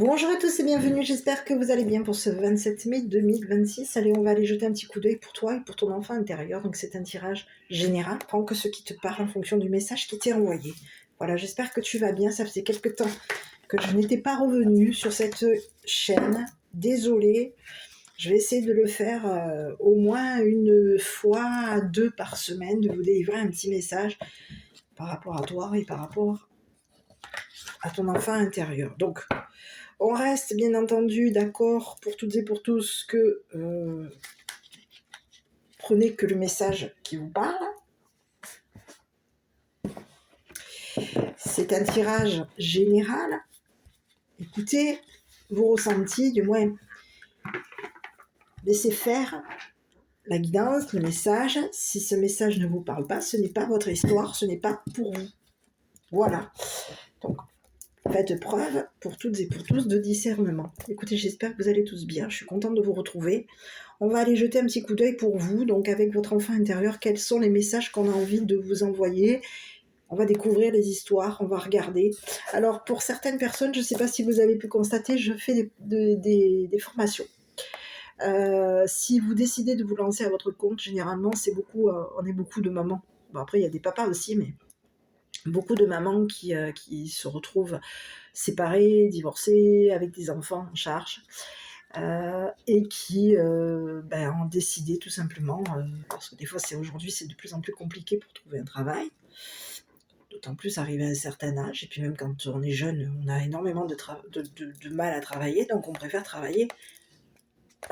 Bonjour à tous et bienvenue, j'espère que vous allez bien pour ce 27 mai 2026. Allez, on va aller jeter un petit coup d'œil pour toi et pour ton enfant intérieur. Donc c'est un tirage général, prends que ce qui te parle en fonction du message qui t'est envoyé. Voilà, j'espère que tu vas bien, ça faisait quelques temps que je n'étais pas revenue sur cette chaîne. Désolée, je vais essayer de le faire au moins une fois, deux par semaine, de vous délivrer un petit message par rapport à toi et par rapport à ton enfant intérieur. Donc, on reste bien entendu d'accord pour toutes et pour tous que prenez que le message qui vous parle. C'est un tirage général. Écoutez vos ressentis, du moins laissez faire la guidance, le message. Si ce message ne vous parle pas, ce n'est pas votre histoire, ce n'est pas pour vous. Voilà. Donc, faites preuve pour toutes et pour tous de discernement. Écoutez, j'espère que vous allez tous bien. Je suis contente de vous retrouver. On va aller jeter un petit coup d'œil pour vous. Donc, avec votre enfant intérieur, quels sont les messages qu'on a envie de vous envoyer? On va découvrir les histoires, on va regarder. Alors, pour certaines personnes, je ne sais pas si vous avez pu constater, je fais des formations. Si vous décidez de vous lancer à votre compte, généralement, c'est beaucoup, on est beaucoup de mamans. Bon, après, il y a des papas aussi, mais beaucoup de mamans qui se retrouvent séparées, divorcées, avec des enfants en charge, et qui ont décidé tout simplement, parce que des fois aujourd'hui c'est de plus en plus compliqué pour trouver un travail, d'autant plus arrivé à un certain âge, et puis même quand on est jeune, on a énormément de mal à travailler, donc on préfère travailler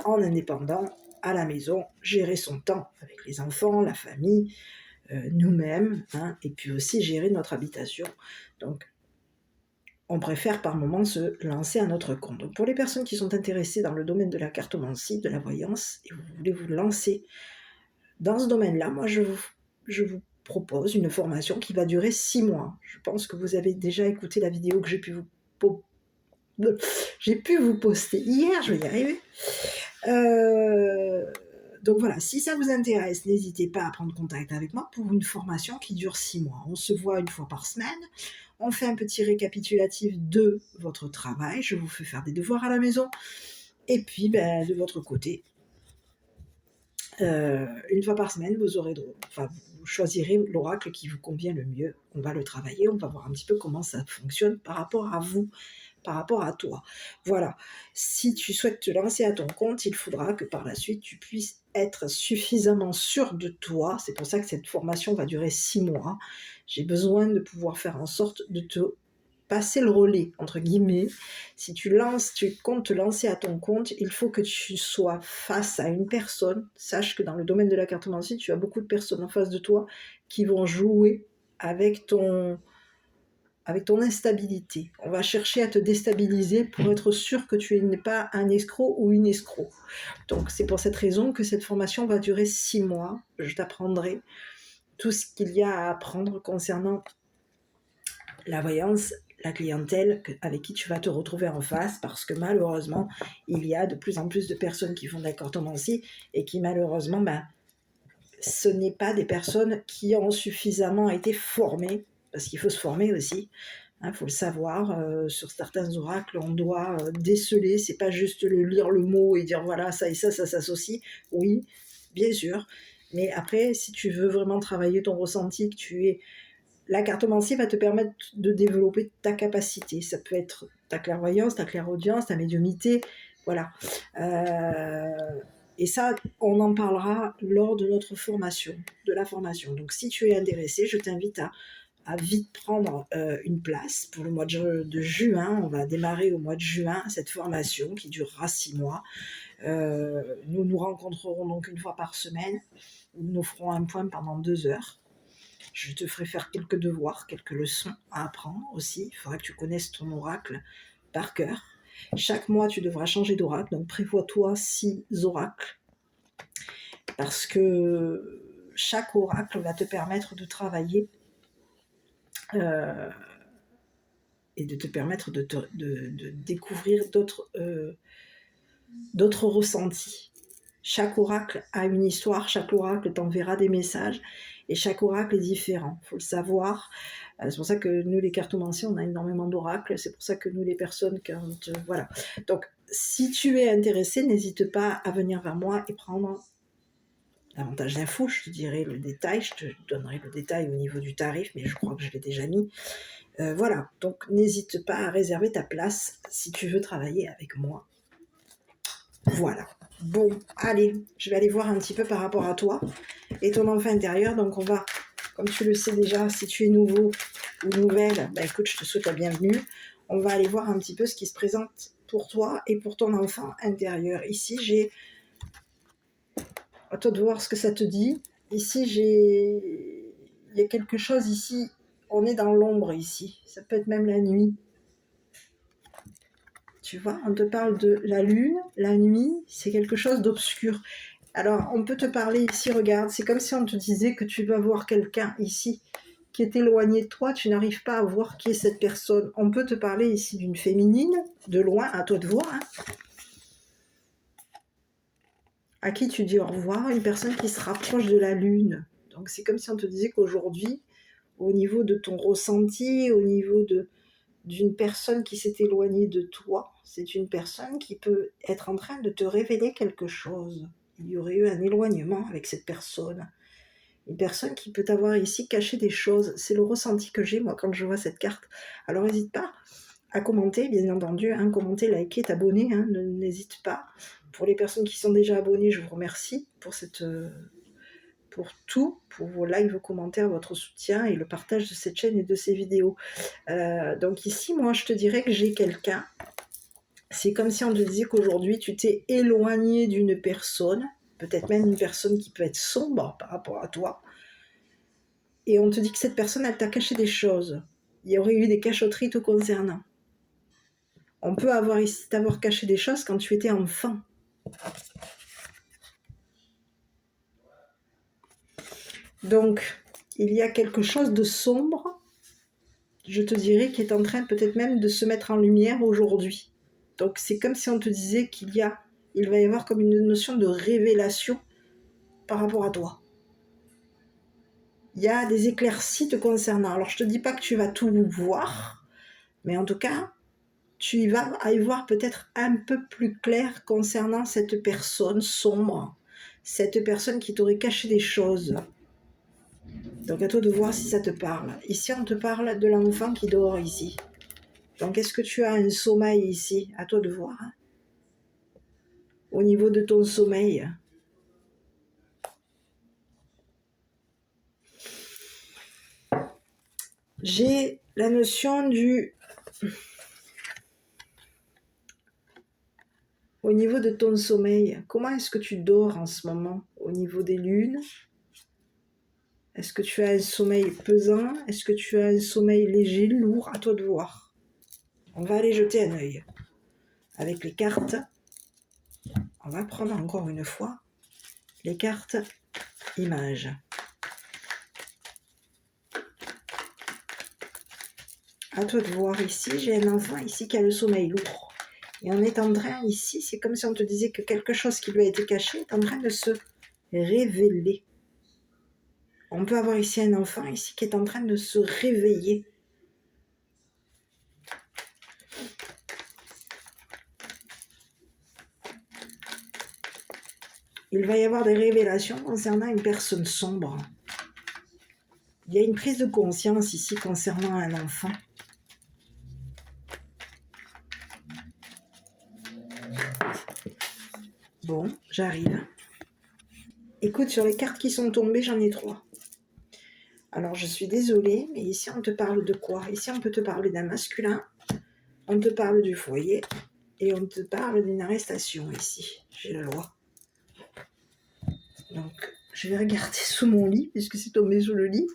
en indépendant, à la maison, gérer son temps avec les enfants, la famille, nous-mêmes, et puis aussi gérer notre habitation. Donc, on préfère par moments se lancer à notre compte. Donc, pour les personnes qui sont intéressées dans le domaine de la cartomancie, de la voyance, et vous voulez vous lancer dans ce domaine-là, moi, je vous propose une formation qui va durer 6 mois. Je pense que vous avez déjà écouté la vidéo que j'ai pu vous poster hier, je vais y arriver. Donc voilà, si ça vous intéresse, n'hésitez pas à prendre contact avec moi pour une formation qui dure 6 mois. On se voit une fois par semaine, on fait un petit récapitulatif de votre travail, je vous fais faire des devoirs à la maison, et puis de votre côté, une fois par semaine, vous choisirez l'oracle qui vous convient le mieux. On va le travailler, on va voir un petit peu comment ça fonctionne par rapport à vous, par rapport à toi. Voilà. Si tu souhaites te lancer à ton compte, il faudra que par la suite, tu puisses être suffisamment sûr de toi. C'est pour ça que cette formation va durer 6 mois. J'ai besoin de pouvoir faire en sorte de te passer le relais, entre guillemets. Si tu comptes te lancer à ton compte, il faut que tu sois face à une personne. Sache que dans le domaine de la cartomancie, tu as beaucoup de personnes en face de toi qui vont jouer avec ton instabilité. On va chercher à te déstabiliser pour être sûr que tu n'es pas un escroc ou une escroc. Donc c'est pour cette raison que cette formation va durer 6 mois. Je t'apprendrai tout ce qu'il y a à apprendre concernant la voyance, la clientèle avec qui tu vas te retrouver en face, parce que malheureusement, il y a de plus en plus de personnes qui font de la cartomancie et qui malheureusement, ce n'est pas des personnes qui ont suffisamment été formées, parce qu'il faut se former aussi, faut le savoir, sur certains oracles, on doit déceler, c'est pas juste lire le mot et dire voilà, ça et ça s'associe, oui, bien sûr, mais après, si tu veux vraiment travailler ton ressenti, la cartomancie va te permettre de développer ta capacité. Ça peut être ta clairvoyance, ta clairaudience, ta médiumnité, voilà. Et ça, on en parlera lors de notre formation, de la formation. Donc, si tu es intéressé, je t'invite à vite prendre une place pour le mois de juin. On va démarrer au mois de juin cette formation qui durera 6 mois. Nous nous rencontrerons donc une fois par semaine. Nous ferons un point pendant 2 heures. Je te ferai faire quelques devoirs, quelques leçons à apprendre aussi. Il faudra que tu connaisses ton oracle par cœur. Chaque mois, tu devras changer d'oracle. Donc, prévois-toi 6 oracles. Parce que chaque oracle va te permettre de travailler et de te permettre de découvrir d'autres ressentis. Chaque oracle a une histoire, chaque oracle t'enverra des messages Et chaque oracle est différent, il faut le savoir. C'est pour ça que nous, les cartomanciens, on a énormément d'oracles. C'est pour ça que nous, les personnes, voilà. Donc, si tu es intéressé, n'hésite pas à venir vers moi et prendre davantage d'infos. Je te dirai le détail, je te donnerai le détail au niveau du tarif, mais je crois que je l'ai déjà mis. Voilà, donc n'hésite pas à réserver ta place si tu veux travailler avec moi. Voilà. Bon, allez, je vais aller voir un petit peu par rapport à toi et ton enfant intérieur. Donc on va, comme tu le sais déjà, si tu es nouveau ou nouvelle, bah écoute, je te souhaite la bienvenue. On va aller voir un petit peu ce qui se présente pour toi et pour ton enfant intérieur. Ici, j'ai... À toi de voir ce que ça te dit. Ici, il y a quelque chose ici. On est dans l'ombre ici. Ça peut être même la nuit. Tu vois, on te parle de la lune, la nuit, c'est quelque chose d'obscur. Alors, on peut te parler ici, regarde, c'est comme si on te disait que tu vas voir quelqu'un ici qui est éloigné de toi, tu n'arrives pas à voir qui est cette personne. On peut te parler ici d'une féminine, de loin, à toi de voir, hein, à qui tu dis au revoir, une personne qui se rapproche de la lune. Donc, c'est comme si on te disait qu'aujourd'hui, au niveau de ton ressenti, au niveau d'une personne qui s'est éloignée de toi, c'est une personne qui peut être en train de te révéler quelque chose. Il y aurait eu un éloignement avec cette personne. Une personne qui peut t'avoir ici caché des choses. C'est le ressenti que j'ai, moi, quand je vois cette carte. Alors, n'hésite pas à commenter, bien entendu, hein, commenter, liker, t'abonner, hein, n'hésite pas. Pour les personnes qui sont déjà abonnées, je vous remercie pour tout, pour vos likes, vos commentaires, votre soutien et le partage de cette chaîne et de ces vidéos. Donc ici, moi, je te dirais que j'ai quelqu'un. C'est comme si on te disait qu'aujourd'hui, tu t'es éloigné d'une personne, peut-être même une personne qui peut être sombre par rapport à toi, et on te dit que cette personne, elle t'a caché des choses. Il y aurait eu des cachotteries te concernant. On peut avoir ici t'avoir caché des choses quand tu étais enfant. Donc, il y a quelque chose de sombre, je te dirais, qui est en train peut-être même de se mettre en lumière aujourd'hui. Donc, c'est comme si on te disait il va y avoir comme une notion de révélation par rapport à toi. Il y a des éclaircies te concernant. Alors, je ne te dis pas que tu vas tout voir, mais en tout cas, tu vas y voir peut-être un peu plus clair concernant cette personne sombre, cette personne qui t'aurait caché des choses. Donc, à toi de voir si ça te parle. Ici, on te parle de l'enfant qui dort ici. Donc, est-ce que tu as un sommeil ici? À toi de voir. Hein. Au niveau de ton sommeil. J'ai la notion du... Au niveau de ton sommeil, comment est-ce que tu dors en ce moment? Au niveau des lunes? Est-ce que tu as un sommeil pesant? Est-ce que tu as un sommeil léger, lourd? À toi de voir. On va aller jeter un œil. Avec les cartes, on va prendre encore une fois les cartes images. À toi de voir ici, j'ai un enfant ici qui a le sommeil lourd. Et on est en train ici, c'est comme si on te disait que quelque chose qui lui a été caché est en train de se révéler. On peut avoir ici un enfant ici qui est en train de se réveiller. Il va y avoir des révélations concernant une personne sombre. Il y a une prise de conscience ici concernant un enfant. Bon, j'arrive. Écoute, sur les cartes qui sont tombées, j'en ai 3. Alors, je suis désolée, mais ici, on te parle de quoi? Ici, on peut te parler d'un masculin, on te parle du foyer, et on te parle d'une arrestation ici, chez la loi. Donc, je vais regarder sous mon lit, puisque c'est tombé sous le lit.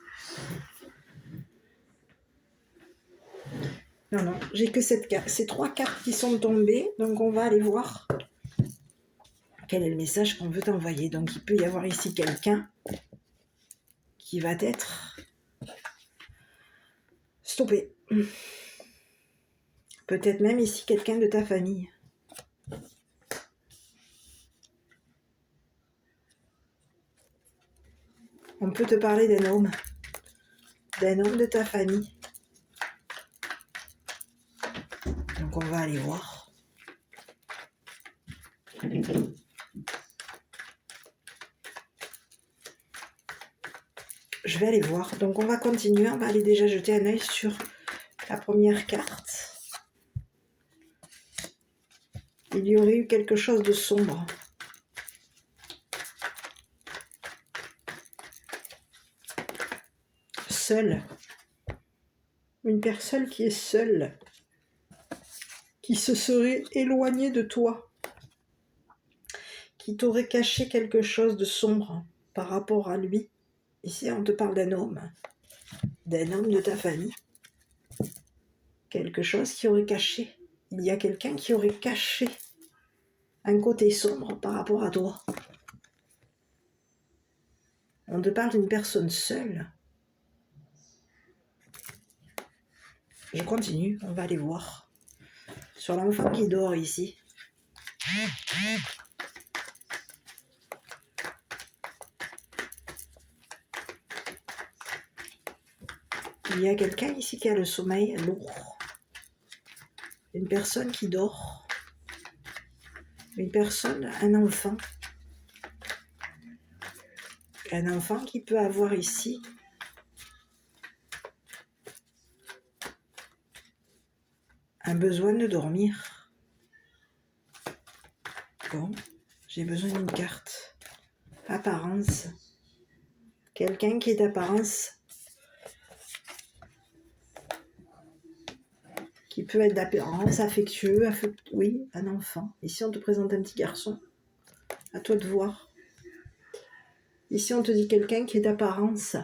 Non, j'ai que cette carte. Ces 3 cartes qui sont tombées, donc on va aller voir quel est le message qu'on veut t'envoyer. Donc, il peut y avoir ici quelqu'un qui va être stoppé. Peut-être même ici quelqu'un de ta famille. On peut te parler d'un homme de ta famille. Donc on va aller voir. Je vais aller voir. Donc on va continuer. On va aller déjà jeter un œil sur la première carte. Il y aurait eu quelque chose de sombre. Seule. Une personne qui est seule. Qui se serait éloignée de toi. Qui t'aurait caché quelque chose de sombre par rapport à lui. Ici, on te parle d'un homme de ta famille. Quelque chose qui aurait caché. Il y a quelqu'un qui aurait caché un côté sombre par rapport à toi. On te parle d'une personne seule. Je continue, on va aller voir. Sur l'enfant qui dort ici. Il y a quelqu'un ici qui a le sommeil lourd. Une personne qui dort. Une personne, un enfant. Un enfant qui peut avoir ici un besoin de dormir. Bon, j'ai besoin d'une carte. Apparence. Quelqu'un qui est d'apparence. Qui peut être d'apparence affectueux, oui, un enfant. Ici, on te présente un petit garçon. À toi de voir. Ici, on te dit quelqu'un qui est d'apparence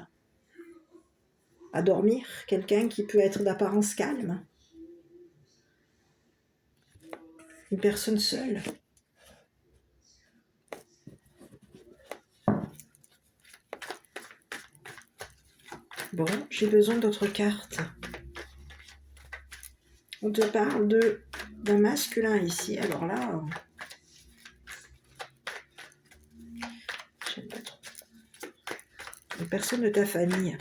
à dormir. Quelqu'un qui peut être d'apparence calme. Une personne seule. Bon, j'ai besoin d'autres cartes. On te parle d'un masculin ici. Alors là, j'aime pas trop. Une personne de ta famille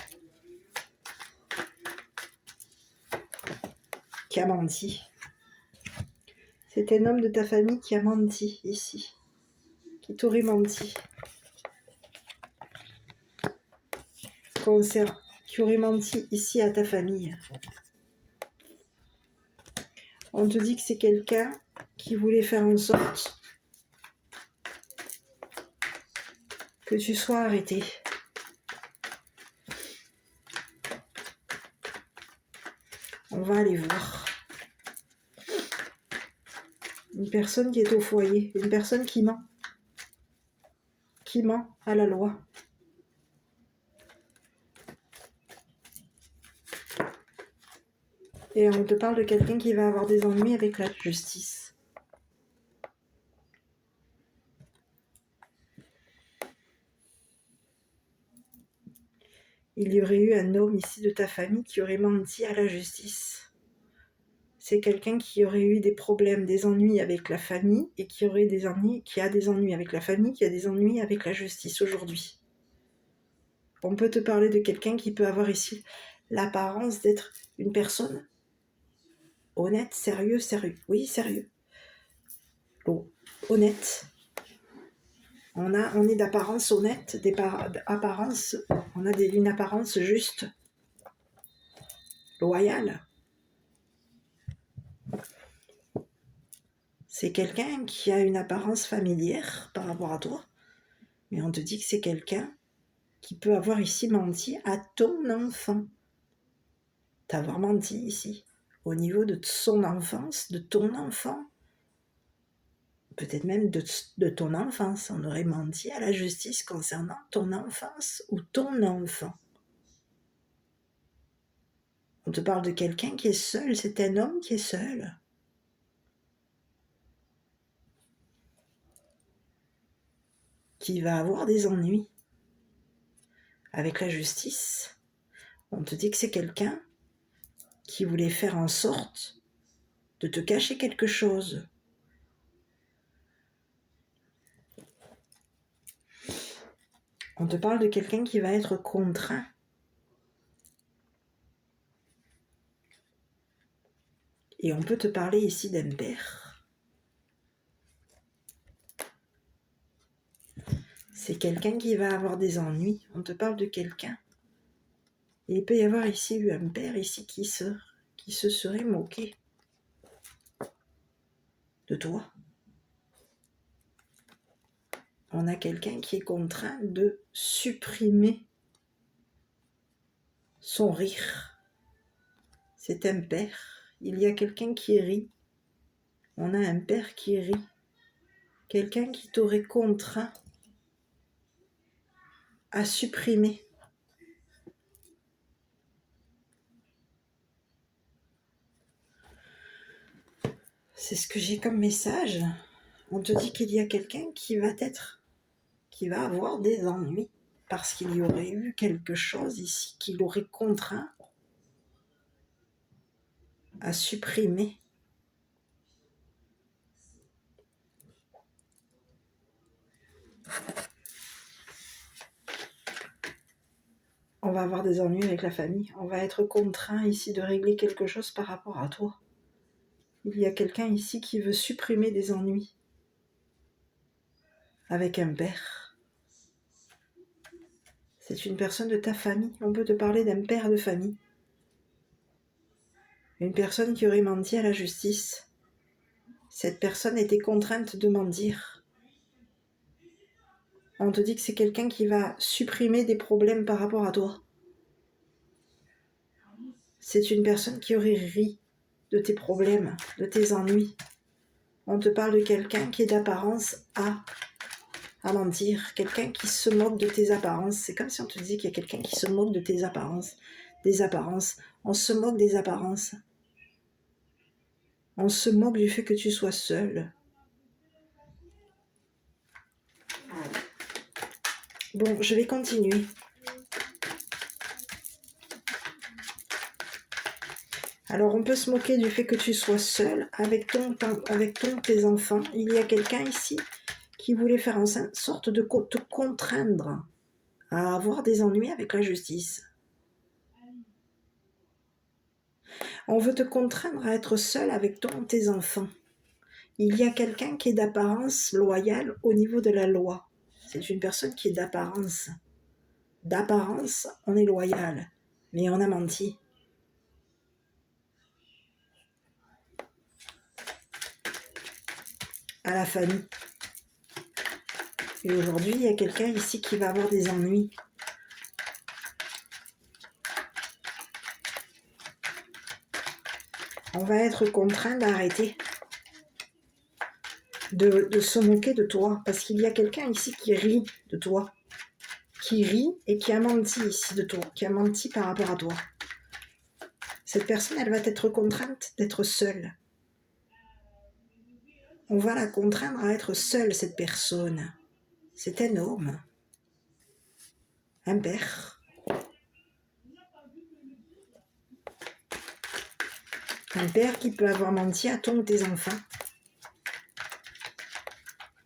qui a menti. C'est un homme de ta famille qui a menti ici. Qui t'aurait menti. Qui aurait menti ici à ta famille. On te dit que c'est quelqu'un qui voulait faire en sorte que tu sois arrêté. On va aller voir. Une personne qui est au foyer, une personne qui ment. Qui ment à la loi. Et on te parle de quelqu'un qui va avoir des ennuis avec la justice. Il y aurait eu un homme ici de ta famille qui aurait menti à la justice. C'est quelqu'un qui aurait eu des problèmes, des ennuis avec la famille et qui a des ennuis avec la famille, qui a des ennuis avec la justice aujourd'hui. On peut te parler de quelqu'un qui peut avoir ici l'apparence d'être une personne honnête, sérieux. Oui, sérieux. Oh, honnête. On est d'apparence honnête, on a une apparence juste, loyale. C'est quelqu'un qui a une apparence familière par rapport à toi, mais on te dit que c'est quelqu'un qui peut avoir ici menti à ton enfant. T'avoir menti ici, au niveau de son enfance, de ton enfant, peut-être même de ton enfance. On aurait menti à la justice concernant ton enfance ou ton enfant. On te parle de quelqu'un qui est seul, c'est un homme qui est seul. Qui va avoir des ennuis avec la justice. On te dit que c'est quelqu'un qui voulait faire en sorte de te cacher quelque chose. On te parle de quelqu'un qui va être contraint. Et on peut te parler ici d'un père. C'est quelqu'un qui va avoir des ennuis. On te parle de quelqu'un. Et il peut y avoir ici un père ici qui se serait moqué de toi. On a quelqu'un qui est contraint de supprimer son rire. C'est un père. Il y a quelqu'un qui rit. On a un père qui rit. Quelqu'un qui t'aurait contraint à supprimer. C'est ce que j'ai comme message. On te dit qu'il y a quelqu'un qui va avoir des ennuis parce qu'il y aurait eu quelque chose ici qui l'aurait contraint à supprimer. On va avoir des ennuis avec la famille. On va être contraint ici de régler quelque chose par rapport à toi. Il y a quelqu'un ici qui veut supprimer des ennuis avec un père. C'est une personne de ta famille. On peut te parler d'un père de famille. Une personne qui aurait menti à la justice. Cette personne était contrainte de mentir. On te dit que c'est quelqu'un qui va supprimer des problèmes par rapport à toi. C'est une personne qui aurait ri de tes problèmes, de tes ennuis. On te parle de quelqu'un qui est d'apparence à mentir, quelqu'un qui se moque de tes apparences. C'est comme si on te disait qu'il y a quelqu'un qui se moque de tes apparences. Des apparences. On se moque des apparences. On se moque du fait que tu sois seul. Bon, je vais continuer. Alors, on peut se moquer du fait que tu sois seul avec tes enfants. Il y a quelqu'un ici qui voulait faire en sorte de te contraindre à avoir des ennuis avec la justice. On veut te contraindre à être seul avec tes enfants. Il y a quelqu'un qui est d'apparence loyale au niveau de la loi. C'est une personne qui est d'apparence. D'apparence, on est loyal, mais on a menti. À la famille. Et aujourd'hui, il y a quelqu'un ici qui va avoir des ennuis. On va être contraint d'arrêter de se moquer de toi, parce qu'il y a quelqu'un ici qui rit de toi, qui rit et qui a menti ici de toi, qui a menti par rapport à toi. Cette personne, elle va être contrainte d'être seule. On va la contraindre à être seule, cette personne. C'est un homme, un père. Un père qui peut avoir menti à ton ou tes enfants.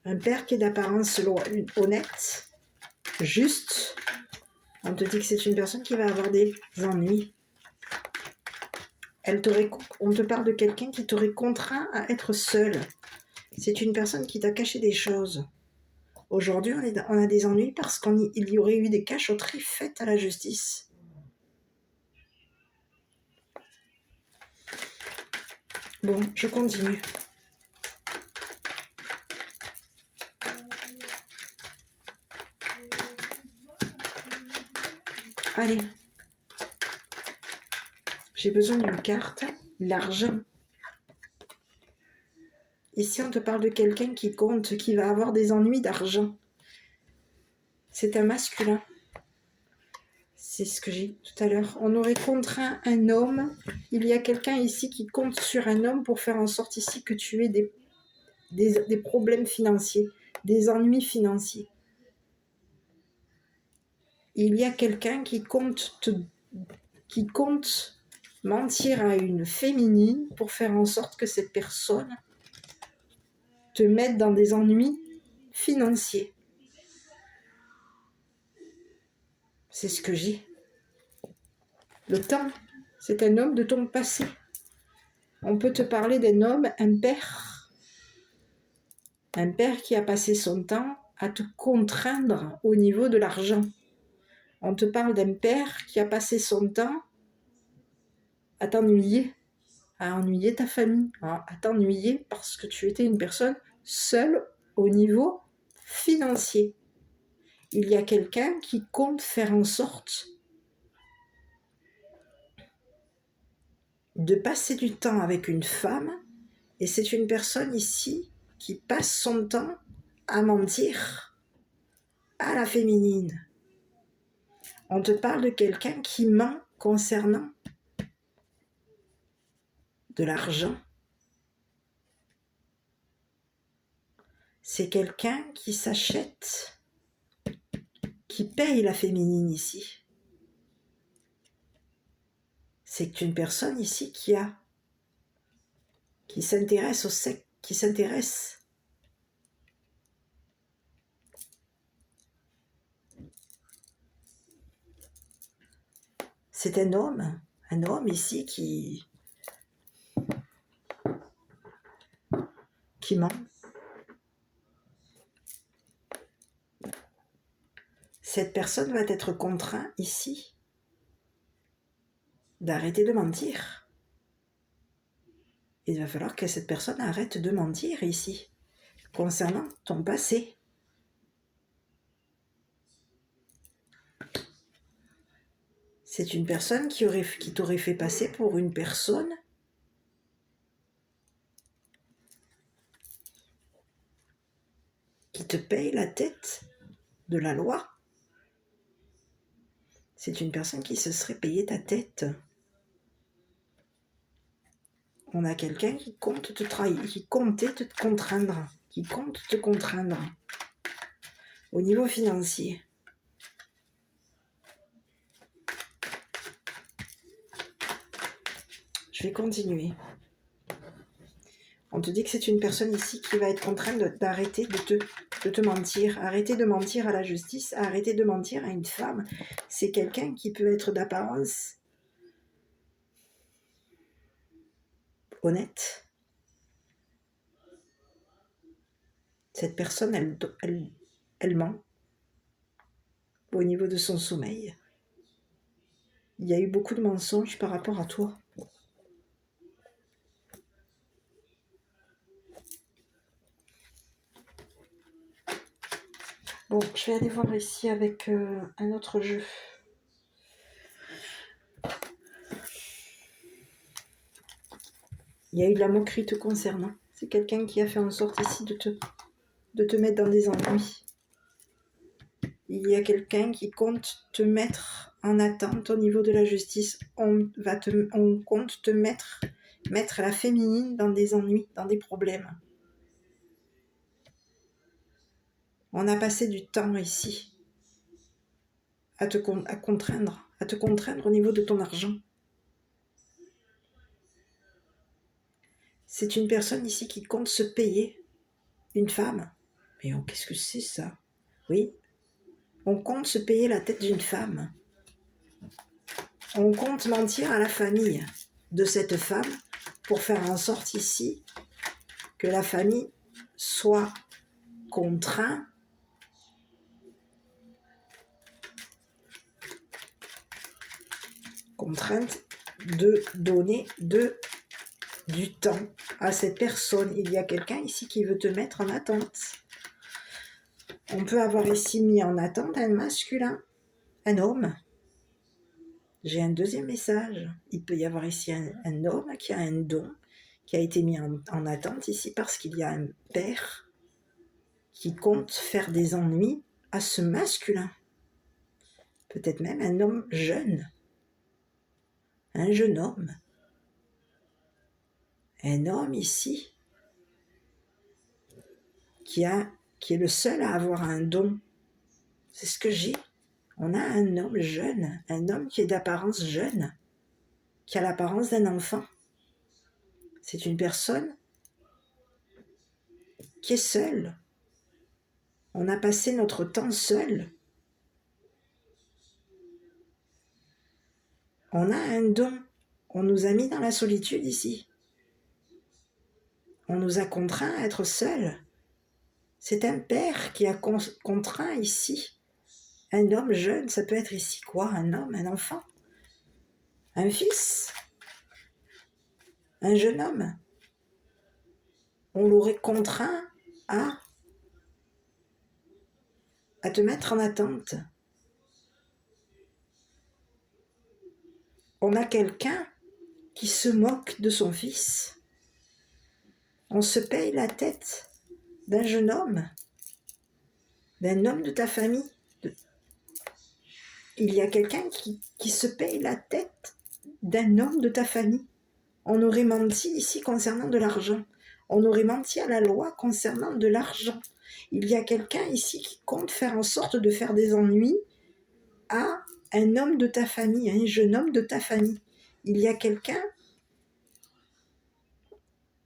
Un père qui est d'apparence honnête, juste. On te dit que c'est une personne qui va avoir des ennuis. On te parle de quelqu'un qui t'aurait contraint à être seul. C'est une personne qui t'a caché des choses. Aujourd'hui, on a des ennuis parce qu'il y aurait eu des cachotteries faites à la justice. Bon, je continue. Allez. J'ai besoin d'une carte. L'argent. Ici, on te parle de quelqu'un qui compte, qui va avoir des ennuis d'argent. C'est un masculin. C'est ce que j'ai dit tout à l'heure. On aurait contraint un homme. Il y a quelqu'un ici qui compte sur un homme pour faire en sorte ici que tu aies des problèmes financiers, des ennuis financiers. Il y a quelqu'un qui compte mentir à une féminine pour faire en sorte que cette personne te mette dans des ennuis financiers. C'est ce que j'ai. Le temps, c'est un homme de ton passé. On peut te parler d'un homme, un père qui a passé son temps à te contraindre au niveau de l'argent. On te parle d'un père qui a passé son temps à t'ennuyer, à ennuyer ta famille, à t'ennuyer parce que tu étais une personne seule au niveau financier. Il y a quelqu'un qui compte faire en sorte de passer du temps avec une femme, et c'est une personne ici qui passe son temps à mentir à la féminine. On te parle de quelqu'un qui ment concernant de l'argent. C'est quelqu'un qui s'achète, qui paye la féminine ici. C'est une personne ici qui s'intéresse au sexe, qui s'intéresse. C'est un homme ici qui ment. Cette personne va être contrainte ici d'arrêter de mentir. Il va falloir que cette personne arrête de mentir ici, concernant ton passé. C'est une personne qui t'aurait fait passer pour une personne qui te paye la tête de la loi. C'est une personne qui se serait payé ta tête. On a quelqu'un qui compte te trahir, qui comptait te contraindre, qui compte te contraindre au niveau financier. Je vais continuer. On te dit que c'est une personne ici qui va être contrainte d'arrêter de te mentir, arrêter de mentir à la justice, arrêter de mentir à une femme. C'est quelqu'un qui peut être d'apparence honnête. Cette personne, elle ment au niveau de son sommeil. Il y a eu beaucoup de mensonges par rapport à toi. Bon, je vais aller voir ici avec un autre jeu. Il y a eu de la moquerie te concernant. C'est quelqu'un qui a fait en sorte ici de te mettre dans des ennuis. Il y a quelqu'un qui compte te mettre en attente au niveau de la justice. On compte te mettre la féminine dans des ennuis, dans des problèmes. On a passé du temps ici à te contraindre au niveau de ton argent. C'est une personne ici qui compte se payer une femme. Mais qu'est-ce que c'est ça? Oui, on compte se payer la tête d'une femme. On compte mentir à la famille de cette femme pour faire en sorte ici que la famille soit contrainte de donner du temps à cette personne. Il y a quelqu'un ici qui veut te mettre en attente. On peut avoir ici mis en attente un masculin, un homme. J'ai un deuxième message. Il peut y avoir ici un homme qui a un don, qui a été mis en attente ici parce qu'il y a un père qui compte faire des ennuis à ce masculin. Peut-être même un homme jeune. Un jeune homme. Un homme ici qui est le seul à avoir un don. C'est ce que j'ai. On a un homme jeune, un homme qui est d'apparence jeune, qui a l'apparence d'un enfant. C'est une personne qui est seule. On a passé notre temps seul. On a un don. On nous a mis dans la solitude ici. On nous a contraints à être seuls. C'est un père qui a contraint ici. Un homme jeune, ça peut être ici quoi? Un homme, un enfant, un fils, un jeune homme. On l'aurait contraint à te mettre en attente. On a quelqu'un qui se moque de son fils. On se paye la tête d'un jeune homme, d'un homme de ta famille. Il y a quelqu'un qui se paye la tête d'un homme de ta famille. On aurait menti ici concernant de l'argent. On aurait menti à la loi concernant de l'argent. Il y a quelqu'un ici qui compte faire en sorte de faire des ennuis à un homme de ta famille, à un jeune homme de ta famille. Il y a quelqu'un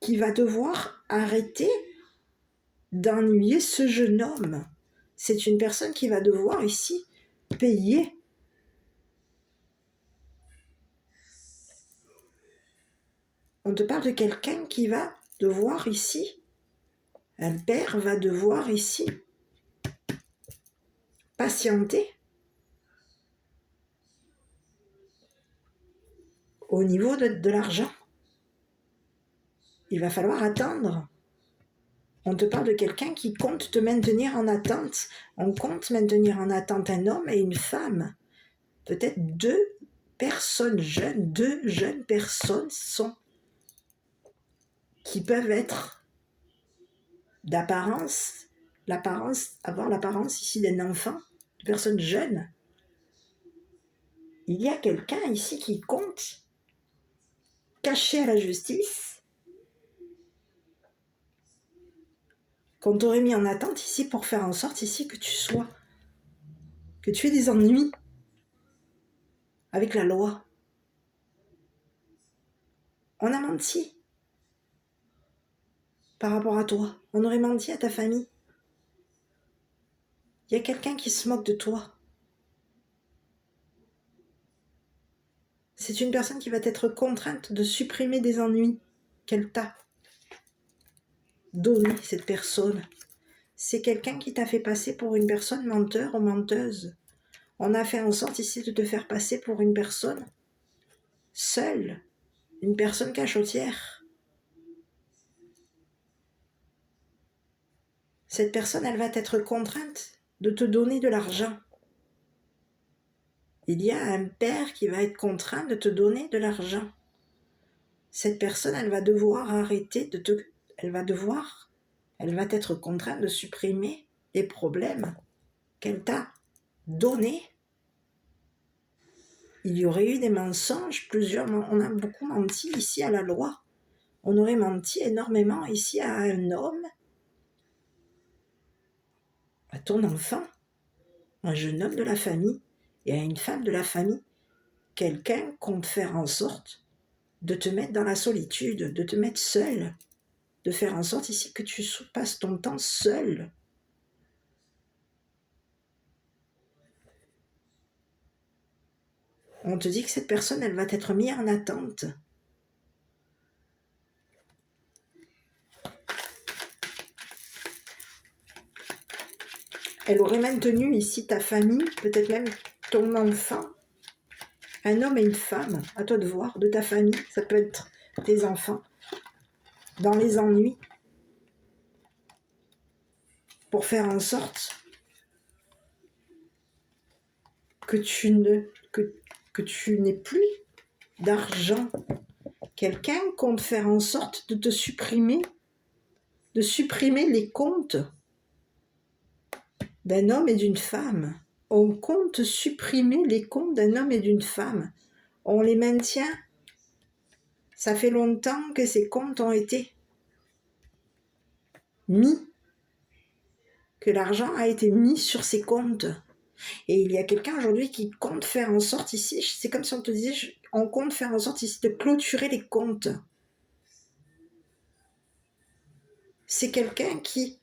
qui va devoir arrêter d'ennuyer ce jeune homme. C'est une personne qui va devoir ici payer. On te parle de quelqu'un qui va devoir ici, un père va devoir ici patienter au niveau de l'argent. Il va falloir attendre. On te parle de quelqu'un qui compte te maintenir en attente. On compte maintenir en attente un homme et une femme. Peut-être deux personnes jeunes, deux jeunes personnes qui peuvent être d'apparence, avoir l'apparence ici d'un enfant, de personnes jeunes. Il y a quelqu'un ici qui compte cacher à la justice qu'on t'aurait mis en attente ici pour faire en sorte ici que tu aies des ennuis avec la loi. On a menti par rapport à toi. On aurait menti à ta famille. Il y a quelqu'un qui se moque de toi. C'est une personne qui va être contrainte de supprimer des ennuis qu'elle t'a donné, cette personne. C'est quelqu'un qui t'a fait passer pour une personne menteur ou menteuse. On a fait en sorte ici de te faire passer pour une personne seule, une personne cachotière. Cette personne, elle va être contrainte de te donner de l'argent. Il y a un père qui va être contraint de te donner de l'argent. Cette personne, elle va devoir arrêter elle va être contrainte de supprimer les problèmes qu'elle t'a donnés. Il y aurait eu des mensonges, on a beaucoup menti ici à la loi. On aurait menti énormément ici à un homme, à ton enfant, un jeune homme de la famille et à une femme de la famille. Quelqu'un compte faire en sorte de te mettre dans la solitude, de te mettre seul, de faire en sorte ici que tu passes ton temps seul. On te dit que cette personne, elle va être mise en attente. Elle aurait maintenu ici ta famille, peut-être même ton enfant, un homme et une femme, à toi de voir, de ta famille, ça peut être tes enfants, dans les ennuis, pour faire en sorte que tu n'aies plus d'argent. Quelqu'un compte faire en sorte de supprimer les comptes d'un homme et d'une femme. On compte supprimer les comptes d'un homme et d'une femme. On les maintient. Ça fait longtemps que ces comptes ont été mis, que l'argent a été mis sur ces comptes. Et il y a quelqu'un aujourd'hui qui compte faire en sorte ici, c'est comme si on te disait, on compte faire en sorte ici de clôturer les comptes. C'est quelqu'un qui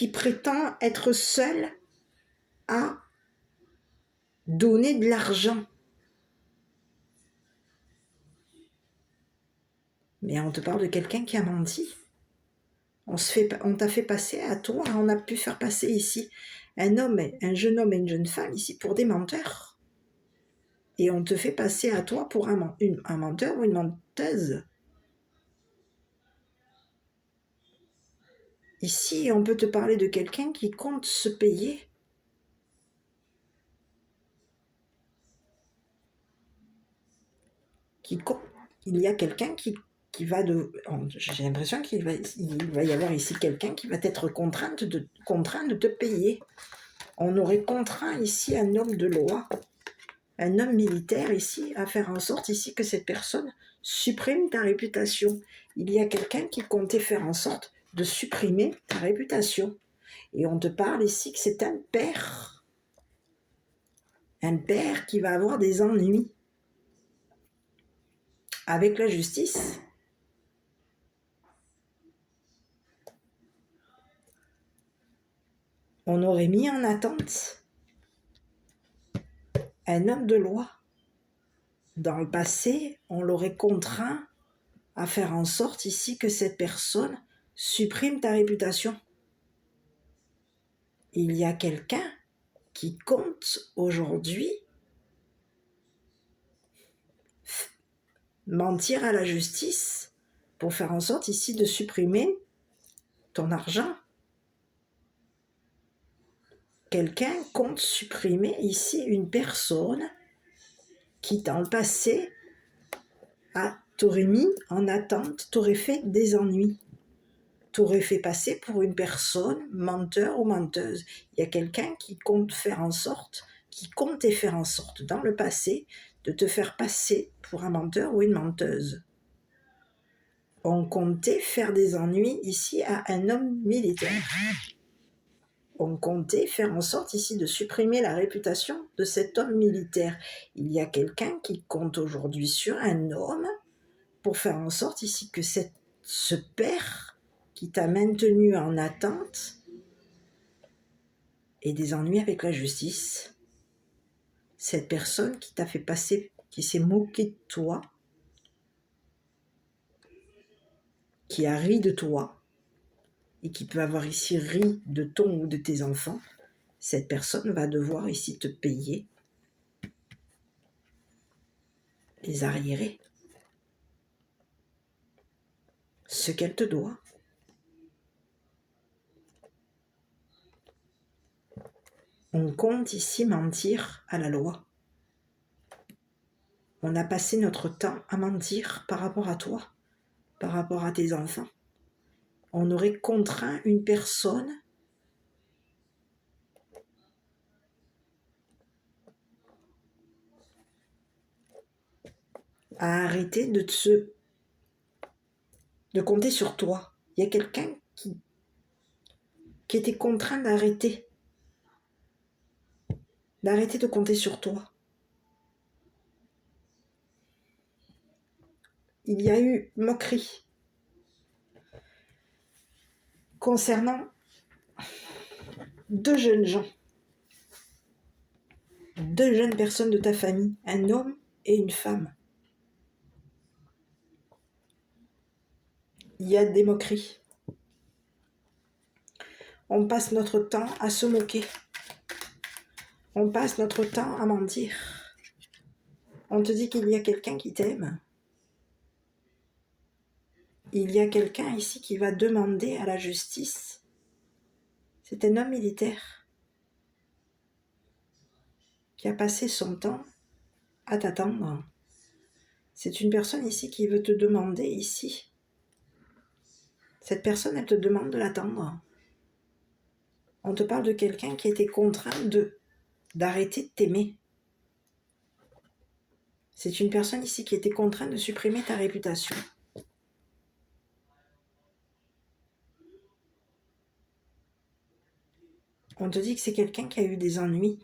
prétend être seul à donner de l'argent. Mais on te parle de quelqu'un qui a menti. On t'a fait passer à toi, on a pu faire passer ici un jeune homme et une jeune femme ici pour des menteurs. Et on te fait passer à toi pour un menteur ou une menteuse. Ici, on peut te parler de quelqu'un qui compte se payer. Il y a quelqu'un qui va j'ai l'impression il va y avoir ici quelqu'un qui va être contraint de te payer. On aurait contraint ici un homme de loi, un homme militaire ici, à faire en sorte ici que cette personne supprime ta réputation. Il y a quelqu'un qui comptait faire en sorte de supprimer ta réputation. Et on te parle ici que c'est un père qui va avoir des ennuis avec la justice. On aurait mis en attente un homme de loi. Dans le passé, on l'aurait contraint à faire en sorte ici que cette personne supprime ta réputation. Il y a quelqu'un qui compte aujourd'hui mentir à la justice pour faire en sorte ici de supprimer ton argent. Quelqu'un compte supprimer ici une personne qui dans le passé t'aurait mis en attente, t'aurait fait des ennuis, t'aurait fait passer pour une personne menteur ou menteuse. Il y a quelqu'un qui comptait faire en sorte dans le passé de te faire passer pour un menteur ou une menteuse. On comptait faire des ennuis ici à un homme militaire. On comptait faire en sorte ici de supprimer la réputation de cet homme militaire. Il y a quelqu'un qui compte aujourd'hui sur un homme pour faire en sorte ici que ce père qui t'a maintenu en attente ait des ennuis avec la justice. Cette personne qui t'a fait passer, qui s'est moquée de toi, qui a ri de toi, et qui peut avoir ici ri de ton ou de tes enfants, cette personne va devoir ici te payer les arriérés, ce qu'elle te doit. On compte ici mentir à la loi. On a passé notre temps à mentir par rapport à toi, par rapport à tes enfants. On aurait contraint une personne à arrêter de compter sur toi. Il y a quelqu'un qui était contraint d'arrêter de compter sur toi. Il y a eu moquerie concernant deux jeunes personnes de ta famille, un homme et une femme. Il y a des moqueries. On passe notre temps à se moquer. On passe notre temps à mentir. On te dit qu'il y a quelqu'un qui t'aime. Il y a quelqu'un ici qui va demander à la justice. C'est un homme militaire qui a passé son temps à t'attendre. C'est une personne ici qui veut te demander ici. Cette personne, elle te demande de l'attendre. On te parle de quelqu'un qui était contraint d'arrêter de t'aimer. C'est une personne ici qui était contrainte de supprimer ta réputation. On te dit que c'est quelqu'un qui a eu des ennuis.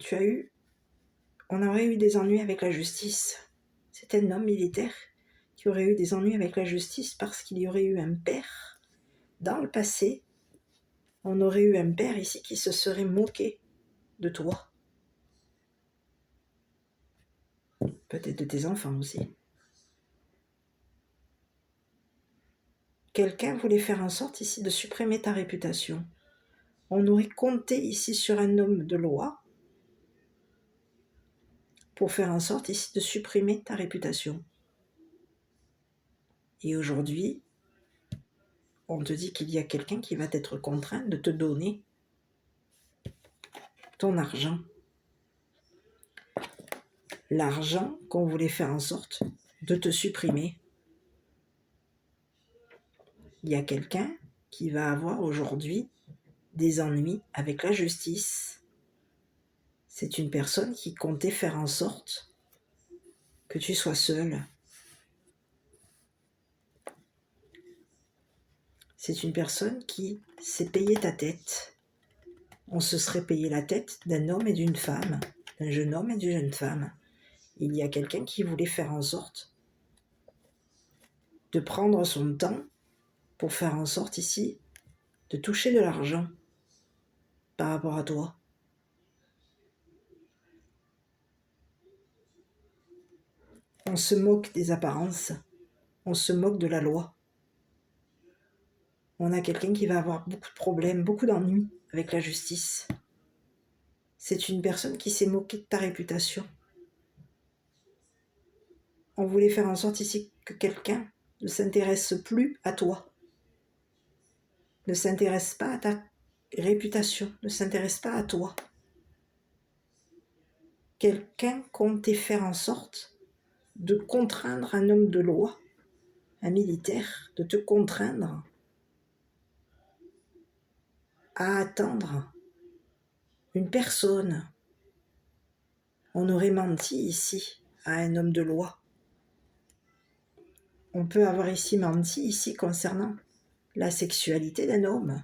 On aurait eu des ennuis avec la justice. C'est un homme militaire qui aurait eu des ennuis avec la justice parce qu'il y aurait eu un père. Dans le passé, on aurait eu un père ici qui se serait moqué de toi. Peut-être de tes enfants aussi. quelqu'un voulait faire en sorte ici de supprimer ta réputation. On aurait compté ici sur un homme de loi pour faire en sorte ici de supprimer ta réputation. Et aujourd'hui, on te dit qu'il y a quelqu'un qui va être contraint de te donner ton argent. L'argent qu'on voulait faire en sorte de te supprimer. Il y a quelqu'un qui va avoir aujourd'hui des ennuis avec la justice. C'est une personne qui comptait faire en sorte que tu sois seul. C'est une personne qui s'est payé ta tête. On se serait payé la tête d'un homme et d'une femme, d'un jeune homme et d'une jeune femme. Il y a quelqu'un qui voulait faire en sorte de prendre son temps pour faire en sorte ici de toucher de l'argent par rapport à toi. On se moque des apparences, on se moque de la loi. On a quelqu'un qui va avoir beaucoup de problèmes, beaucoup d'ennuis avec la justice. C'est une personne qui s'est moquée de ta réputation. On voulait faire en sorte ici que quelqu'un ne s'intéresse plus à toi, ne s'intéresse pas à ta réputation, ne s'intéresse pas à toi. Quelqu'un comptait faire en sorte de contraindre un homme de loi, un militaire, de te contraindre à attendre une personne. On aurait menti ici à un homme de loi. On peut avoir ici menti ici concernant la sexualité d'un homme.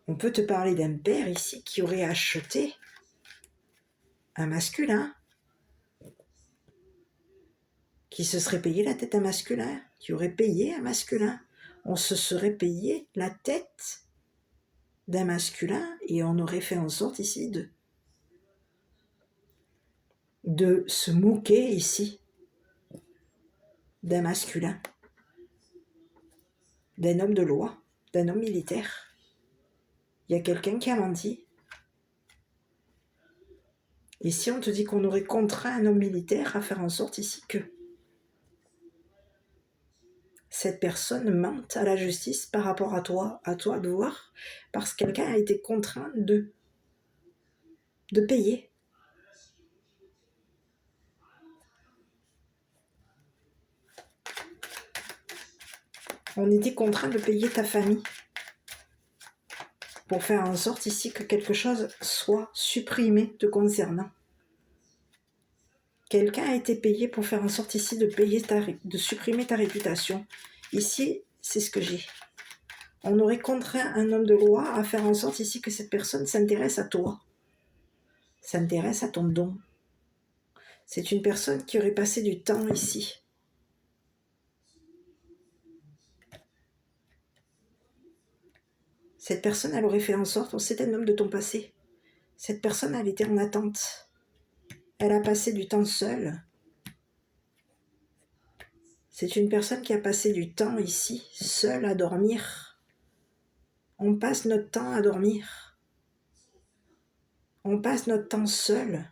On peut te parler d'un père ici qui aurait acheté un masculin, qui se serait payé la tête à un masculin, qui aurait payé un masculin. On se serait payé la tête d'un masculin et on aurait fait en sorte ici de se moquer ici d'un masculin, d'un homme de loi, d'un homme militaire. Il y a quelqu'un qui a menti. Ici, on te dit qu'on aurait contraint un homme militaire à faire en sorte ici que cette personne mente à la justice par rapport à toi de voir, parce que quelqu'un a été contraint de payer. On était contraint de payer ta famille pour faire en sorte ici que quelque chose soit supprimé te concernant. Quelqu'un a été payé pour faire en sorte ici de supprimer ta réputation. Ici, c'est ce que j'ai. On aurait contraint un homme de loi à faire en sorte ici que cette personne s'intéresse à toi, s'intéresse à ton don. C'est une personne qui aurait passé du temps ici. Cette personne, elle aurait fait en sorte, c'est un homme de ton passé. Cette personne, elle était en attente. Elle a passé du temps seule. C'est une personne qui a passé du temps ici, seule à dormir. On passe notre temps à dormir. On passe notre temps seul.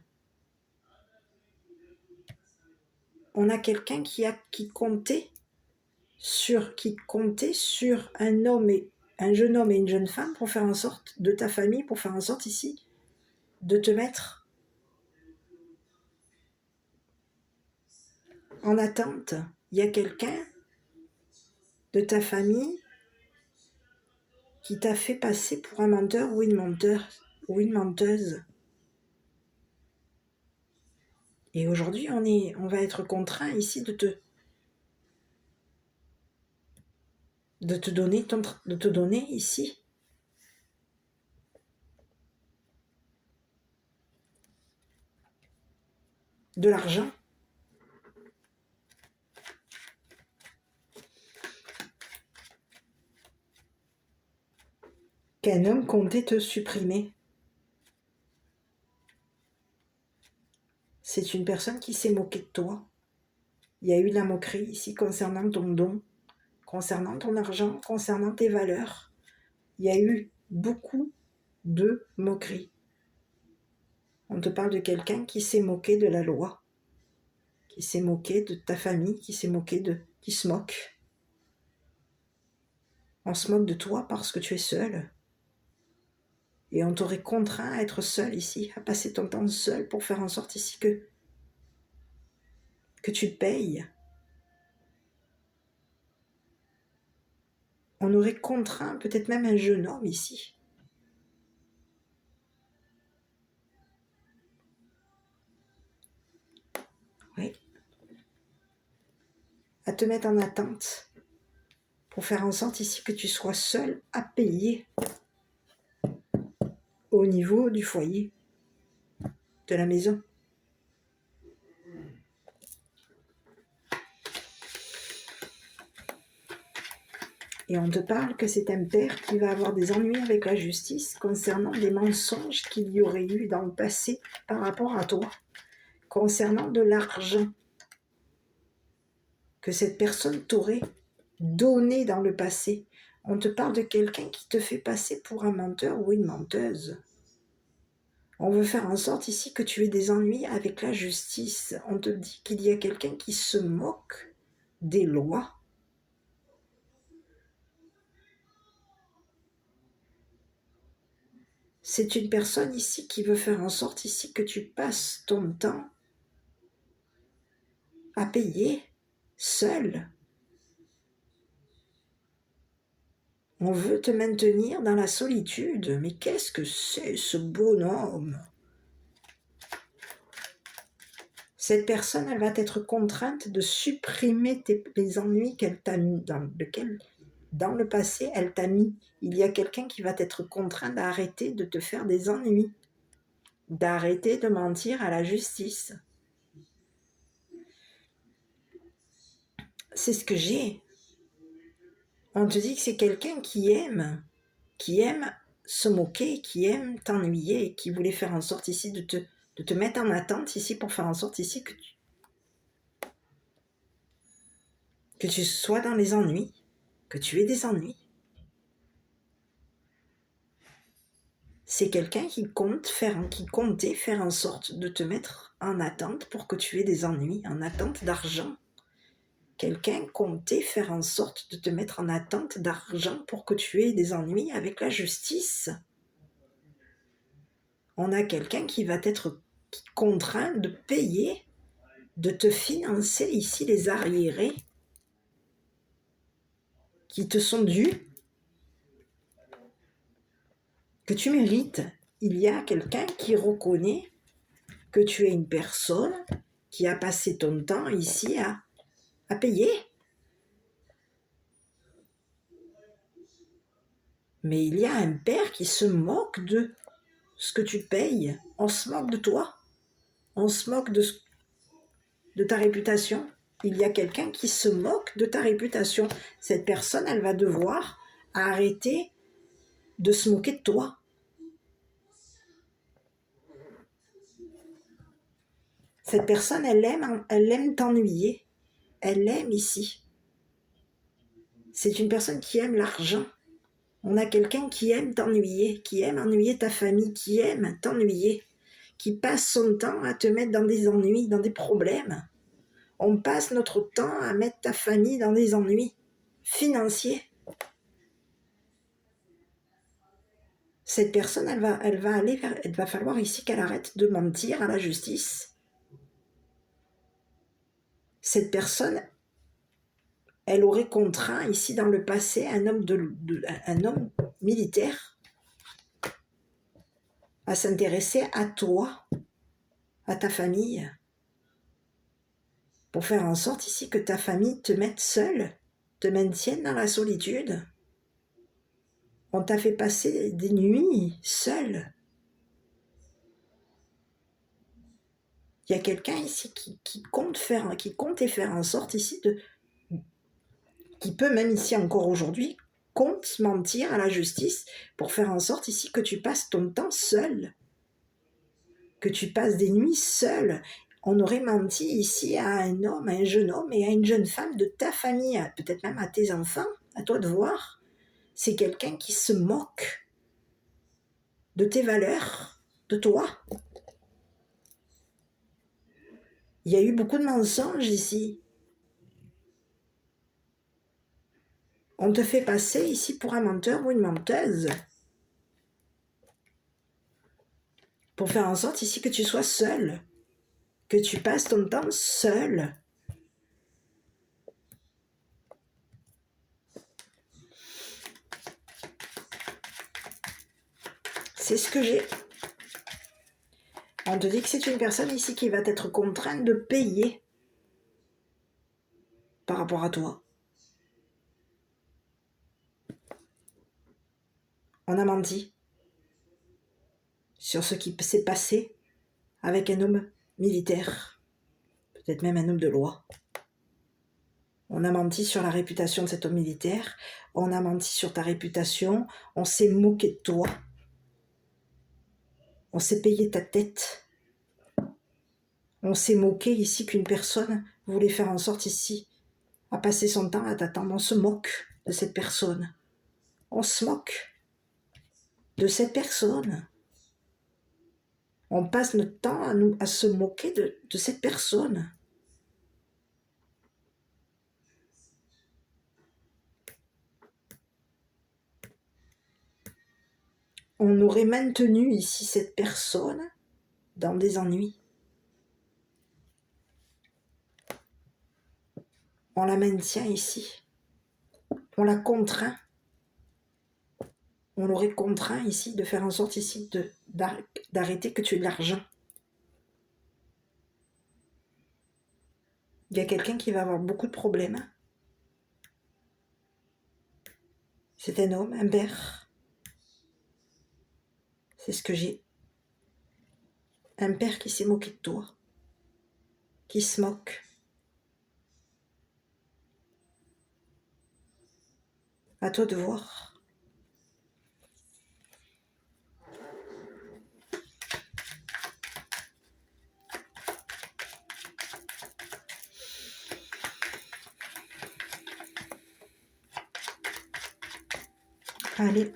On a quelqu'un qui comptait sur un jeune homme et une jeune femme pour faire en sorte de ta famille, pour faire en sorte ici de te mettre en attente. Il y a quelqu'un de ta famille qui t'a fait passer pour un menteur ou une menteuse. Et aujourd'hui, on va être contraint ici de te donner ici de l'argent. Qu'un homme comptait te supprimer. C'est une personne qui s'est moquée de toi. Il y a eu de la moquerie ici concernant ton don, concernant ton argent, concernant tes valeurs. Il y a eu beaucoup de moquerie. On te parle de quelqu'un qui s'est moqué de la loi, qui s'est moqué de ta famille, qui se moque. On se moque de toi parce que tu es seul. Et on t'aurait contraint à être seul ici, à passer ton temps seul pour faire en sorte ici que tu payes. On aurait contraint peut-être même un jeune homme ici. Oui. À te mettre en attente pour faire en sorte ici que tu sois seul à payer au niveau du foyer, de la maison. Et on te parle que c'est un père qui va avoir des ennuis avec la justice concernant des mensonges qu'il y aurait eu dans le passé par rapport à toi, concernant de l'argent que cette personne t'aurait donné dans le passé. On te parle de quelqu'un qui te fait passer pour un menteur ou une menteuse. On veut faire en sorte ici que tu aies des ennuis avec la justice. On te dit qu'il y a quelqu'un qui se moque des lois. C'est une personne ici qui veut faire en sorte ici que tu passes ton temps à payer seul. On veut te maintenir dans la solitude. Mais qu'est-ce que c'est ce bonhomme? Cette personne, elle va être contrainte de supprimer les ennuis qu'elle t'a mis, dans le passé, elle t'a mis. Il y a quelqu'un qui va être contraint d'arrêter de te faire des ennuis, d'arrêter de mentir à la justice. C'est ce que j'ai. On te dit que c'est quelqu'un qui aime se moquer, qui aime t'ennuyer, qui voulait faire en sorte ici de te mettre en attente ici pour faire en sorte ici que tu sois dans les ennuis, que tu aies des ennuis. C'est quelqu'un qui comptait faire en sorte de te mettre en attente pour que tu aies des ennuis, en attente d'argent. Quelqu'un comptait faire en sorte de te mettre en attente d'argent pour que tu aies des ennuis avec la justice. On a quelqu'un qui va être contraint de payer, de te financer ici les arriérés qui te sont dus, que tu mérites. Il y a quelqu'un qui reconnaît que tu es une personne qui a passé ton temps ici à payer. Mais il y a un père qui se moque de ce que tu payes. On se moque de toi. On se moque de ta réputation. Il y a quelqu'un qui se moque de ta réputation. Cette personne, elle va devoir arrêter de se moquer de toi. Cette personne, elle aime t'ennuyer. Elle aime ici. C'est une personne qui aime l'argent. On a quelqu'un qui aime t'ennuyer, qui aime ennuyer ta famille, qui aime t'ennuyer, qui passe son temps à te mettre dans des ennuis, dans des problèmes. On passe notre temps à mettre ta famille dans des ennuis financiers. Cette personne, il va falloir ici qu'elle arrête de mentir à la justice. Cette personne, elle aurait contraint ici dans le passé un homme militaire à s'intéresser à toi, à ta famille, pour faire en sorte ici que ta famille te mette seule, te maintienne dans la solitude. On t'a fait passer des nuits seule. Il y a quelqu'un ici qui compte faire en sorte ici qui peut même ici encore aujourd'hui, compte mentir à la justice pour faire en sorte ici que tu passes ton temps seul, que tu passes des nuits seul. on aurait menti ici à un homme, à un jeune homme et à une jeune femme de ta famille, peut-être même à tes enfants, à toi de voir. C'est quelqu'un qui se moque de tes valeurs, de toi. Il y a eu beaucoup de mensonges ici. On te fait passer ici pour un menteur ou une menteuse. Pour faire en sorte ici que tu sois seul. Que tu passes ton temps seul. C'est ce que j'ai. On te dit que c'est une personne ici qui va être contrainte de payer par rapport à toi. On a menti sur ce qui s'est passé avec un homme militaire, peut-être même un homme de loi. On a menti sur la réputation de cet homme militaire, on a menti sur ta réputation, on s'est moqué de toi, on s'est payé ta tête, on s'est moqué ici qu'une personne voulait faire en sorte ici à passer son temps à t'attendre. On se moque de cette personne. On se moque de cette personne. On passe notre temps à se moquer de cette personne. On aurait maintenu ici cette personne dans des ennuis. On la maintient ici. On la contraint. On l'aurait contraint ici de faire en sorte ici d'arrêter que tu aies de l'argent. Il y a quelqu'un qui va avoir beaucoup de problèmes. C'est un homme, un père. C'est ce que j'ai. Un père qui s'est moqué de toi. Qui se moque. À toi de voir. Allez,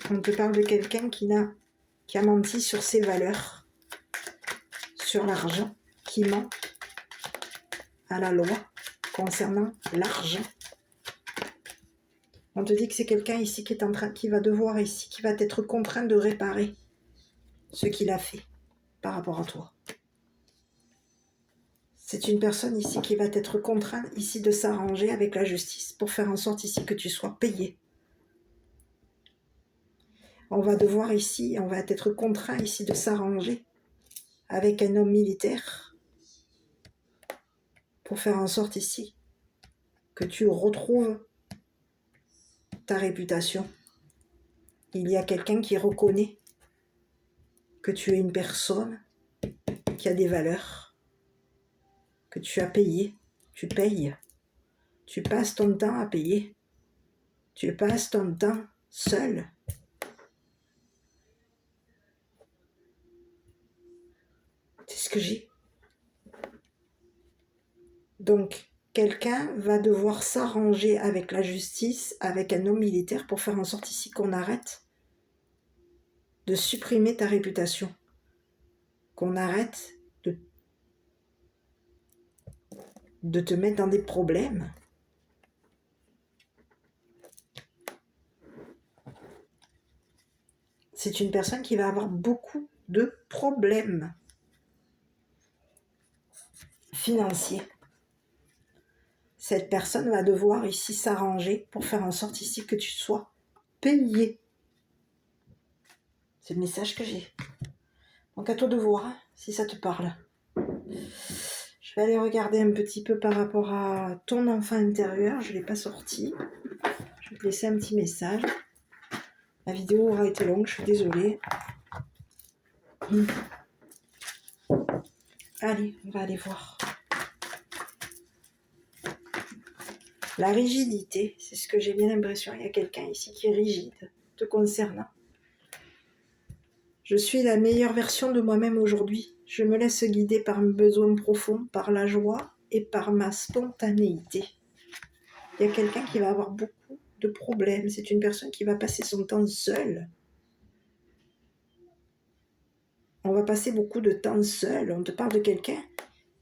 on te parle de quelqu'un qui a menti sur ses valeurs, sur l'argent, qui ment à la loi concernant l'argent. On te dit que c'est quelqu'un ici qui va devoir ici, qui va être contraint de réparer ce qu'il a fait par rapport à toi. C'est une personne ici qui va être contrainte ici de s'arranger avec la justice pour faire en sorte ici que tu sois payé. On va devoir ici, on va être contraint ici de s'arranger avec un homme militaire pour faire en sorte ici que tu retrouves ta réputation. Il y a quelqu'un qui reconnaît que tu es une personne qui a des valeurs, que tu as payé, tu payes, tu passes ton temps à payer, tu passes ton temps seul. C'est ce que j'ai. Donc, quelqu'un va devoir s'arranger avec la justice, avec un homme militaire pour faire en sorte ici qu'on arrête de supprimer ta réputation, qu'on arrête de te mettre dans des problèmes. C'est une personne qui va avoir beaucoup de problèmes financiers. Cette personne va devoir ici s'arranger pour faire en sorte ici que tu sois payé. C'est le message que j'ai. Donc à toi de voir si ça te parle. Je vais aller regarder un petit peu par rapport à ton enfant intérieur. Je ne l'ai pas sorti. Je vais te laisser un petit message. La vidéo aura été longue, je suis désolée. Allez, on va aller voir. La rigidité, c'est ce que j'ai bien l'impression. Il y a quelqu'un ici qui est rigide te concernant. Je suis la meilleure version de moi-même aujourd'hui. Je me laisse guider par mes besoins profonds, par la joie et par ma spontanéité. Il y a quelqu'un qui va avoir beaucoup de problèmes. C'est une personne qui va passer son temps seule. On va passer beaucoup de temps seul. On te parle de quelqu'un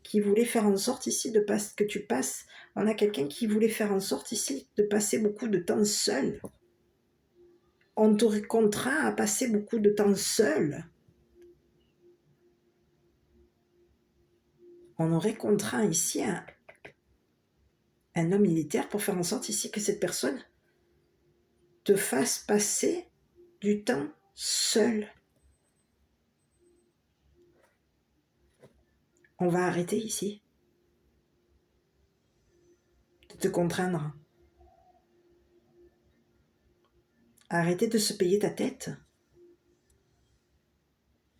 qui voulait faire en sorte ici que tu passes. On a quelqu'un qui voulait faire en sorte ici de passer beaucoup de temps seul. On t'aurait contraint à passer beaucoup de temps seul. On aurait contraint ici un homme militaire pour faire en sorte ici que cette personne te fasse passer du temps seul. On va arrêter ici de te contraindre. Arrêter de se payer ta tête.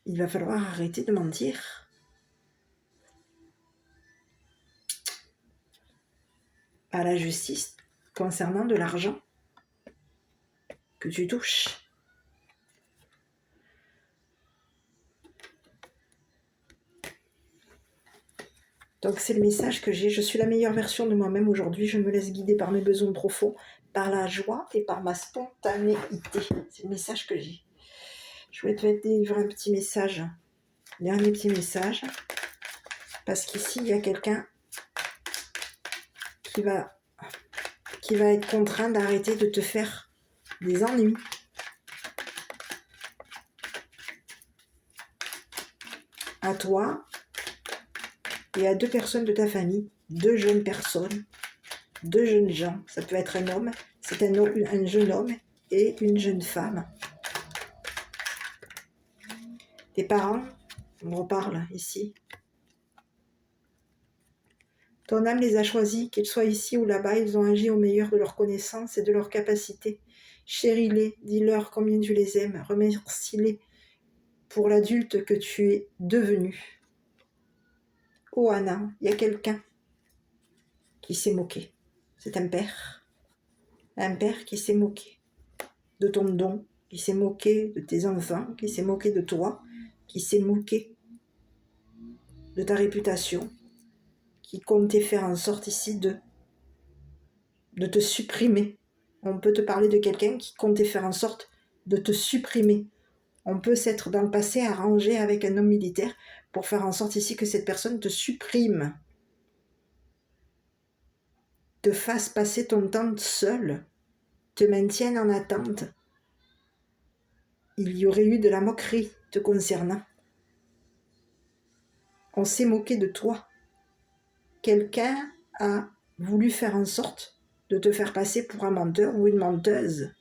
Il va falloir arrêter de mentir. À la justice concernant de l'argent que tu touches. Donc c'est le message que j'ai. Je suis la meilleure version de moi-même aujourd'hui. Je me laisse guider par mes besoins profonds, par la joie et par ma spontanéité. C'est le message que j'ai. Je voulais te délivrer un petit message. Dernier petit message. Parce qu'ici, il y a quelqu'un qui va être contraint d'arrêter de te faire des ennuis. À toi et à 2 personnes de ta famille, 2 jeunes personnes, 2 jeunes gens. Ça peut être un homme, c'est un jeune homme et une jeune femme. Tes parents, on reparle ici. Ton âme les a choisis, qu'ils soient ici ou là-bas, ils ont agi au meilleur de leur connaissance et de leur capacité. Chéris-les, dis-leur combien tu les aimes, remercie-les pour l'adulte que tu es devenu. Oh Anna, il y a quelqu'un qui s'est moqué. C'est un père qui s'est moqué de ton don, qui s'est moqué de tes enfants, qui s'est moqué de toi, qui s'est moqué de ta réputation, qui comptait faire en sorte ici de te supprimer. On peut te parler de quelqu'un qui comptait faire en sorte de te supprimer. On peut s'être dans le passé arrangé avec un homme militaire pour faire en sorte ici que cette personne te supprime, te fasse passer ton temps seul, te maintienne en attente. Il y aurait eu de la moquerie te concernant. On s'est moqué de toi. Quelqu'un a voulu faire en sorte de te faire passer pour un menteur ou une menteuse.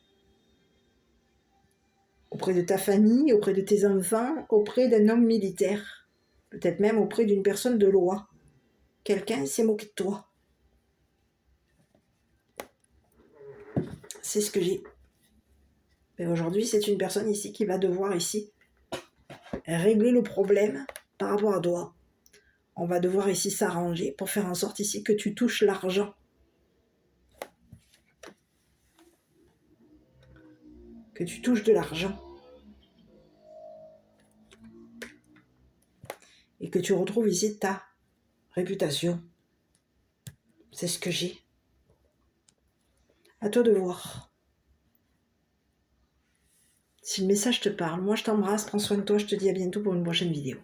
Auprès de ta famille, auprès de tes enfants, auprès d'un homme militaire. Peut-être même auprès d'une personne de loi. Quelqu'un s'est moqué de toi. C'est ce que j'ai. Et aujourd'hui, c'est une personne ici qui va devoir ici régler le problème par rapport à toi. On va devoir ici s'arranger pour faire en sorte ici que tu touches l'argent. Que tu touches de l'argent. Et que tu retrouves ici ta réputation. C'est ce que j'ai. À toi de voir. Si le message te parle, moi je t'embrasse, prends soin de toi, je te dis à bientôt pour une prochaine vidéo.